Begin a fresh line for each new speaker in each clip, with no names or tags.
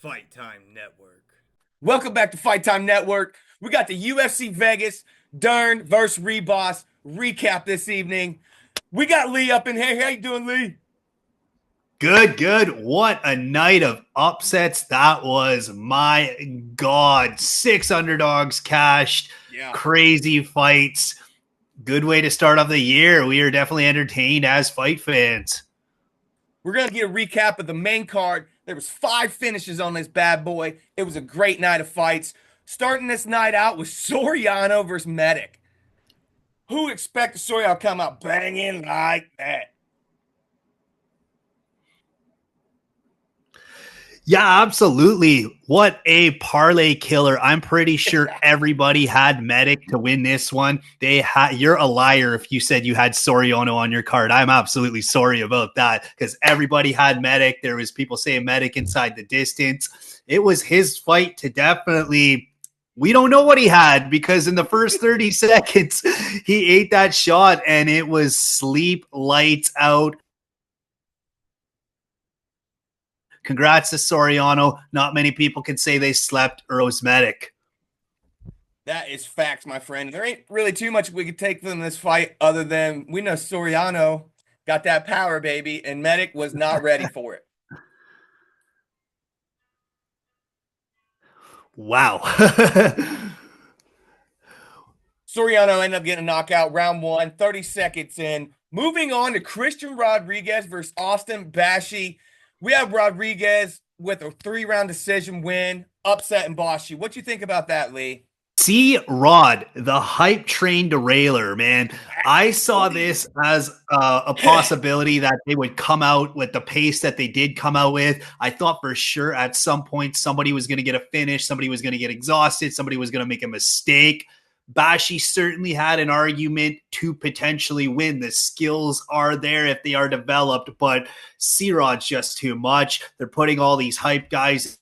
Fight Time Network.
Welcome back to Fight Time Network. We got the UFC Vegas, Dern versus Ribas recap this evening. We got Lee up in here. How you doing, Lee?
Good, good. What a night of upsets that was. My God. Six underdogs cashed,
Yeah.
crazy fights. Good way to start off the year. We are definitely entertained as fight fans.
We're going to get a recap of the main card. There was 5 finishes on this bad boy. It was a great night of fights. Starting this night out with Soriano versus Medic. Who expected Soriano to come out banging like that?
Yeah, absolutely. What a parlay killer. I'm pretty sure everybody had Medic to win this one. You're a liar if you said you had Soriano on your card. I'm absolutely sorry about that because everybody had Medic. There was people saying Medic inside the distance. It was his fight to definitely we don't know what he had because in the first 30 seconds he ate that shot and it was sleep lights out. Congrats to Soriano. Not many people can say they slept or was Medic.
That is facts, my friend. There ain't really too much we could take from this fight other than we know Soriano got that power, baby, and Medic was not ready for it.
Wow.
Soriano ended up getting a knockout round 1, 30 seconds in. Moving on to Christian Rodriguez versus Austin Bashi. We have Rodriguez with a 3-round decision win, upset in Bashi. What you think about that, Lee?
See Rod, the hype train derailer, man. I saw this as a possibility that they would come out with the pace that they did come out with. I thought for sure at some point somebody was going to get a finish, somebody was going to get exhausted, somebody was going to make a mistake. Bashi certainly had an argument to potentially win. The skills are there if they are developed, but C-Rod's just too much. They're putting all these hype guys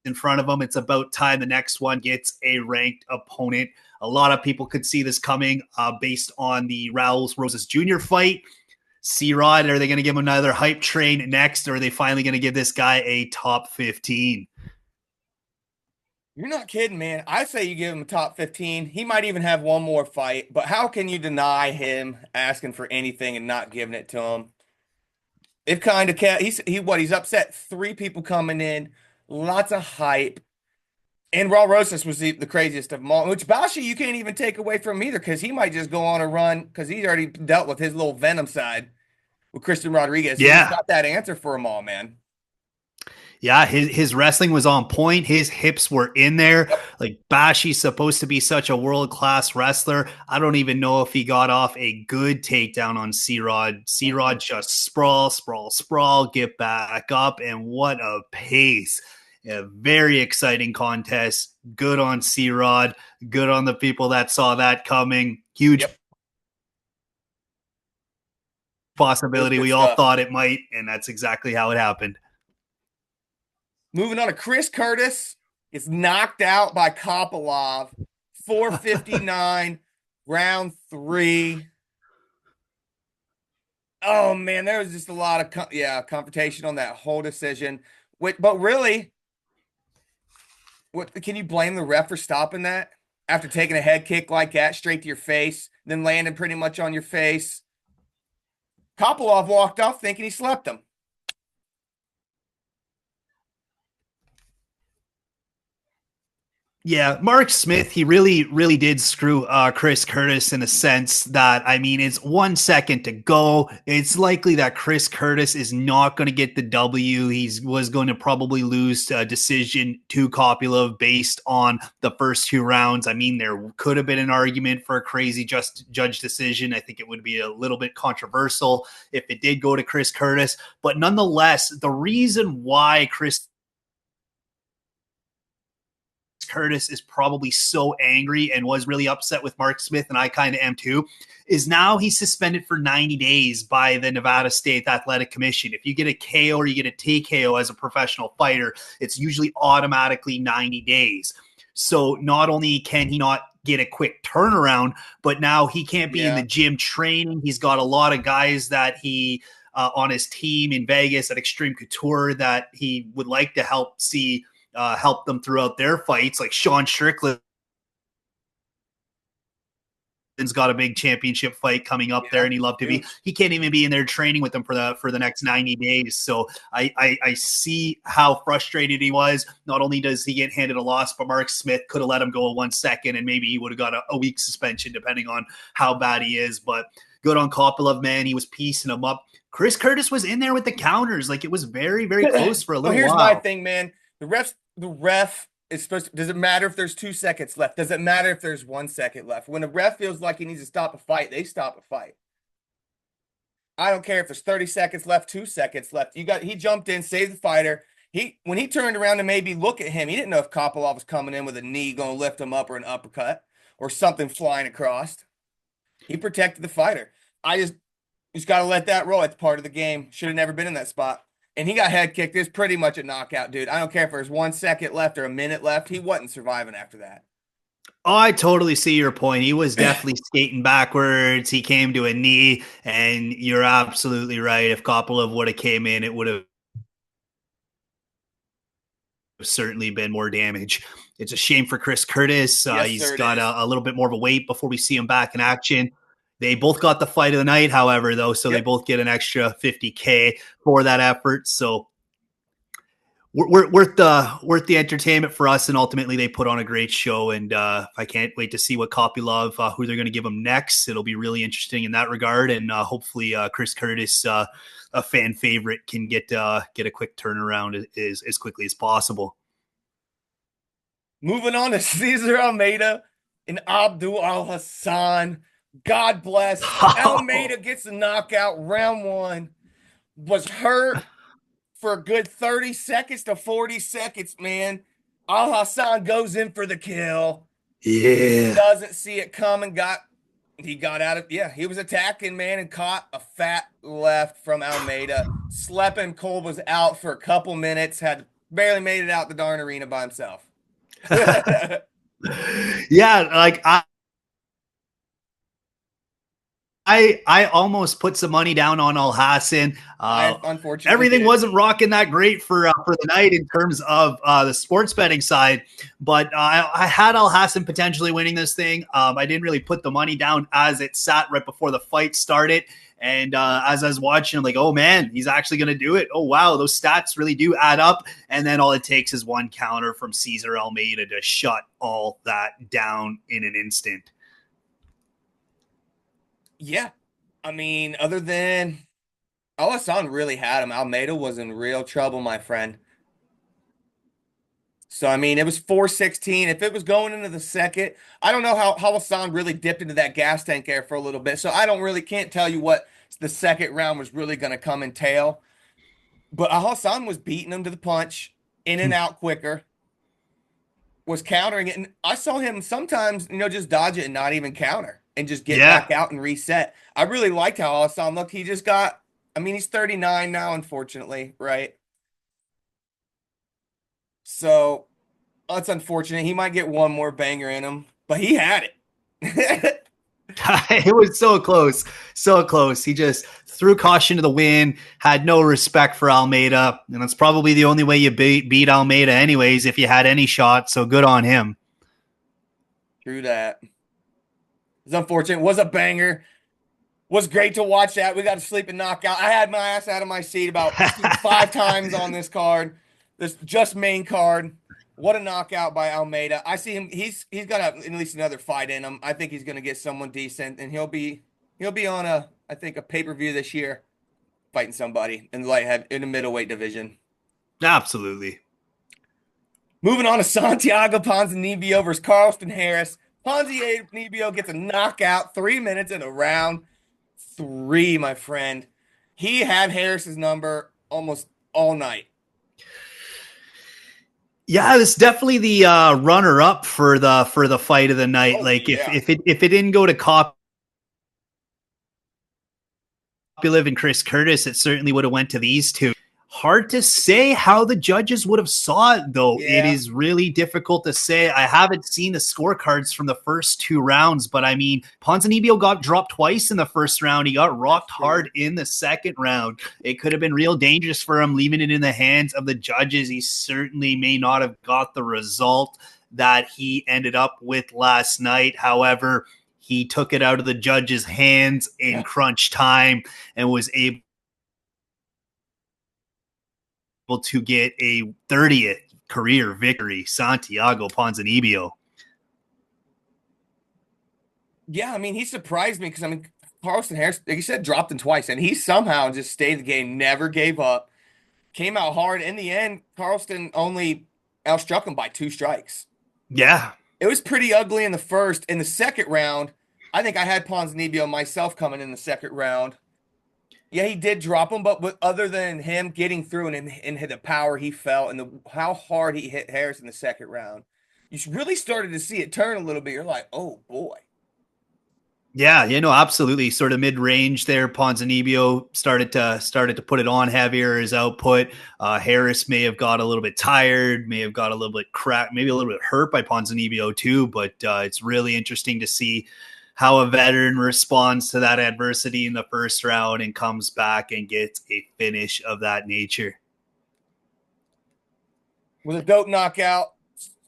in front of them. It's about time the next one gets a ranked opponent. A lot of people could see this coming based on the Raul Rosas Jr. fight. C-Rod, are they going to give him another hype train next, or are they finally going to give this guy a top 15?
You're not kidding, man. I say you give him a top 15. He might even have one more fight, but how can you deny him asking for anything and not giving it to him? It kind of can't. He's upset 3 people coming in, lots of hype. And Raul Rosas was the craziest of them all, which Bashi you can't even take away from him either because he might just go on a run because he's already dealt with his little venom side with Christian Rodriguez.
Yeah.
He's got that answer for them all, man.
Yeah, his wrestling was on point. His hips were in there. Like Bashi's supposed to be such a world-class wrestler. I don't even know if he got off a good takedown on C-Rod. C-Rod just sprawl, get back up, and what a pace. A very exciting contest. Good on C-Rod. Good on the people that saw that coming. Huge possibility. We all thought it might, and that's exactly how it happened.
Moving on to Chris Curtis gets knocked out by Kopylov, 459, round 3. Oh man, there was just a lot of confrontation on that whole decision. But really, what can you blame the ref for stopping that after taking a head kick like that straight to your face, then landing pretty much on your face? Kopylov walked off thinking he slept him.
Yeah, Mark Smith, he really did screw Chris Curtis in a sense that, I mean, it's 1 second to go. It's likely that Chris Curtis is not going to get the W. He was going to probably lose a decision to Kopylov based on the first 2 rounds. I mean, there could have been an argument for a crazy judge decision. I think it would be a little bit controversial if it did go to Chris Curtis. But nonetheless, the reason why Chris Curtis is probably so angry and was really upset with Mark Smith, and I kind of am too, is now he's suspended for 90 days by the Nevada State Athletic Commission. If you get a KO or you get a TKO as a professional fighter, it's usually automatically 90 days. So not only can he not get a quick turnaround, but now he can't be in the gym training. He's got a lot of guys that he on his team in Vegas at Extreme Couture that he would like to help them throughout their fights, like Sean Strickland has got a big championship fight coming up there,
Yeah,
and he loved to be.
huge.
He can't even be in there training with them for the next 90 days. So I see how frustrated he was. Not only does he get handed a loss, but Mark Smith could have let him go 1 second, and maybe he would have got a week suspension depending on how bad he is. But good on Kopylov, man. He was piecing him up. Chris Curtis was in there with the counters. Like, it was very, very close for a
So
little
here's my
while.
thing, man. The ref is supposed to, does it matter if there's 2 seconds left? Does it matter if there's 1 second left? When a ref feels like he needs to stop a fight, they stop a fight. I don't care if there's 30 seconds left, 2 seconds left. He jumped in, saved the fighter. When he turned around to maybe look at him, he didn't know if Kopylov was coming in with a knee going to lift him up or an uppercut or something flying across. He protected the fighter. I just got to let that roll. It's part of the game. Should have never been in that spot. And he got head kicked. It's pretty much a knockout, dude. I don't care if there's 1 second left or a minute left. He wasn't surviving after that.
Oh, I totally see your point. He was definitely skating backwards. He came to a knee, and you're absolutely right. If Kopylov would have came in, it would have certainly been more damage. It's a shame for Chris Curtis.
Yes,
He's
sir, it
got
is.
a little bit more of a wait before we see him back in action. They both got the fight of the night, however, though, so they
Yep.
both get an extra $50K for that effort. So worth the entertainment for us, and ultimately they put on a great show. And I can't wait to see what Kopylov, who they're going to give him next. It'll be really interesting in that regard, and hopefully Chris Curtis, a fan favorite, can get a quick turnaround as quickly as possible.
Moving on to Cesar Almeida and Abdul Al Hassan. God bless. Almeida gets a knockout round one. Was hurt for a good 30 seconds to 40 seconds, man. Al Hassan goes in for the kill.
Yeah.
Doesn't see it coming. He got out of, he was attacking, man, and caught a fat left from Almeida. Slepen Cole was out for a couple minutes, had barely made it out the darn arena by himself.
Yeah, like I almost put some money down on Al Hassan.
I unfortunately
Everything
did.
wasn't rocking that great for the night in terms of the sports betting side, but I had Al Hassan potentially winning this thing. I didn't really put the money down as it sat right before the fight started. And as I was watching, I'm like, oh, man, he's actually going to do it. Oh, wow, those stats really do add up. And then all it takes is one counter from Cesar Almeida to shut all that down in an instant.
Yeah. I mean, other than Al Hassan really had him. Almeida was in real trouble, my friend. So, I mean, it was 4-16. If it was going into the second, I don't know how Hassan really dipped into that gas tank there for a little bit. So I can't tell you what the second round was really going to come entail. But Al Hassan was beating him to the punch, in and out quicker, was countering it. And I saw him sometimes, just dodge it and not even counter and just get back out and reset. I really liked how Al Hassan looked. He just he's 39 now, unfortunately, right? So that's unfortunate. He might get one more banger in him, but he had it.
It was so close, so close. He just threw caution to the wind, had no respect for Almeida, and that's probably the only way you beat Almeida anyways, if you had any shot, so good on him.
True that. It's unfortunate. It was a banger. Was great to watch that. We got a sleeping knockout. I had my ass out of my seat about 5 times on this card. This just main card. What a knockout by Almeida. I see him. He's got at least another fight in him. I think he's going to get someone decent, and he'll be on a pay-per-view this year, fighting somebody in the middleweight division.
Absolutely.
Moving on to Santiago Ponzinibbio versus Carlston Harris. Ponzinibbio gets a knockout, 3 minutes in a round 3, my friend. He had Harris's number almost all night.
Yeah, it's definitely the runner-up for the fight of the night. If it didn't go to Kopylov and Chris Curtis, it certainly would have went to these two. Hard to say how the judges would have saw it, though. It
Yeah,
is really difficult to say. I haven't seen the scorecards from the first two rounds, but I mean, Ponzinibbio got dropped twice in the first round. He got
that's
rocked
true.
hard in the second round. It could have been real dangerous for him, leaving it in the hands of the judges. He certainly may not have got the result that he ended up with last night. However, he took it out of the judges' hands in
Yeah.
crunch time and was able to get a 30th career victory, Santiago Ponzinibbio.
Yeah, I mean, he surprised me because I mean, Carlston Harris, like you said, dropped him twice, and he somehow just stayed the game, never gave up, came out hard. In the end, Carlston only outstruck him by 2 strikes.
Yeah.
It was pretty ugly in the first. In the second round, I think I had Ponzinibbio myself coming in the second round. Yeah, he did drop him, but other than him getting through and hit the power he felt and how hard he hit Harris in the second round, you really started to see it turn a little bit. You're like, oh boy.
Yeah, absolutely. Sort of mid range there. Ponzinibbio started to put it on heavier. His output. Harris may have got a little bit tired, may have got a little bit cracked, maybe a little bit hurt by Ponzinibbio too. But it's really interesting to see how a veteran responds to that adversity in the first round and comes back and gets a finish of that nature.
With a dope knockout,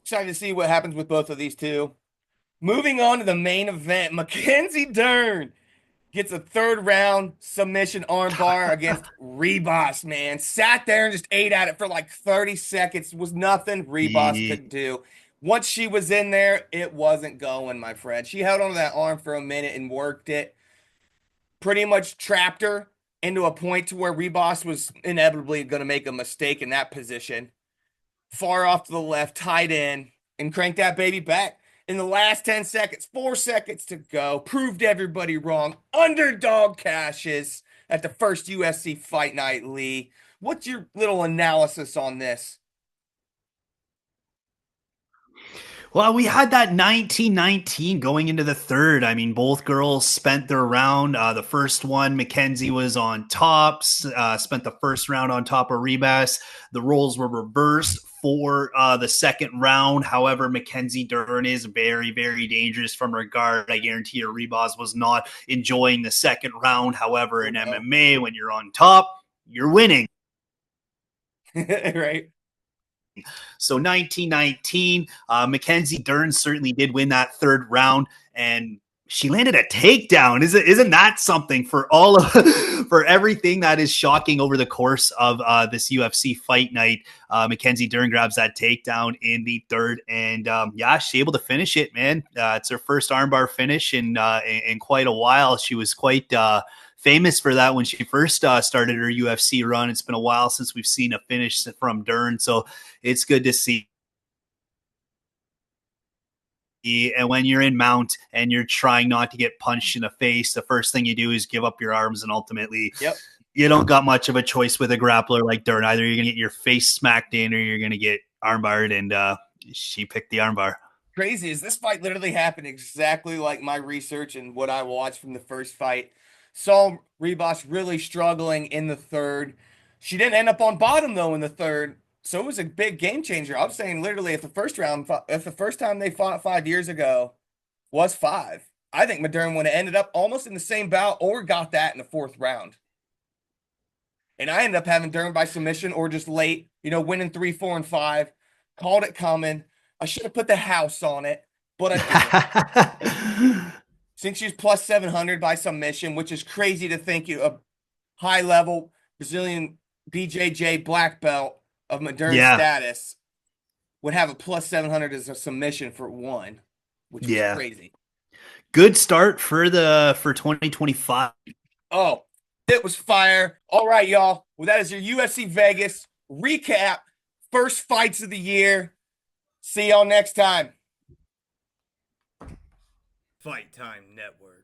excited to see what happens with both of these two. Moving on to the main event, Mackenzie Dern gets a third round submission armbar against Ribas, man. Sat there and just ate at it for like 30 seconds. Was nothing Ribas
Yeah.
could do. Once she was in there, it wasn't going, my friend. She held onto that arm for a minute and worked it. Pretty much trapped her into a point to where Ribas was inevitably going to make a mistake in that position. Far off to the left, tight in, and cranked that baby back in the last 10 seconds. 4 seconds to go. Proved everybody wrong. Underdog cashes at the first UFC fight night, Lee. What's your little analysis on this?
Well, we had that 1919 going into the third. I mean, both girls spent their round. The first one, Mackenzie was on top, spent the first round on top of Ribas. The roles were reversed for the second round. However, Mackenzie Dern is very, very dangerous from regard. I guarantee you, Ribas was not enjoying the second round. However,
Oh,
in
no.
MMA, when you're on top, you're winning.
Right?
So 1919, Mackenzie Dern certainly did win that third round, and she landed a takedown. Isn't that something for all of for everything that is shocking over the course of this UFC fight night? Mackenzie Dern grabs that takedown in the third, and yeah, she's able to finish it. Man, it's her first armbar finish in quite a while. She was quite famous for that when she first started her UFC run. It's been a while since we've seen a finish from Dern, so it's good to see. And when you're in mount and you're trying not to get punched in the face, the first thing you do is give up your arms, and ultimately
Yep.
you don't got much of a choice with a grappler like Dern. Either you're gonna get your face smacked in or you're gonna get armbarred, and she picked the armbar.
Crazy is this fight literally happened exactly like my research and what I watched from the first fight. Saw Ribas really struggling in the third. She didn't end up on bottom though in the third, so it was a big game changer. I'm saying literally, if the first time they fought 5 years ago was five, I think Modern would have ended up almost in the same bout or got that in the fourth round. And I ended up having Dern by submission or just late, winning 3, 4, and 5. Called it coming. I should have put the house on it, but I didn't. Since she's plus 700 by submission, which is crazy to think a high level Brazilian BJJ black belt of modern
Yeah,
status would have a plus 700 as a submission for one, which was
yeah.
crazy.
Good start for 2025.
Oh, it was fire. All right, y'all. Well, that is your UFC Vegas recap. First fights of the year. See y'all next time. Fight Time Network.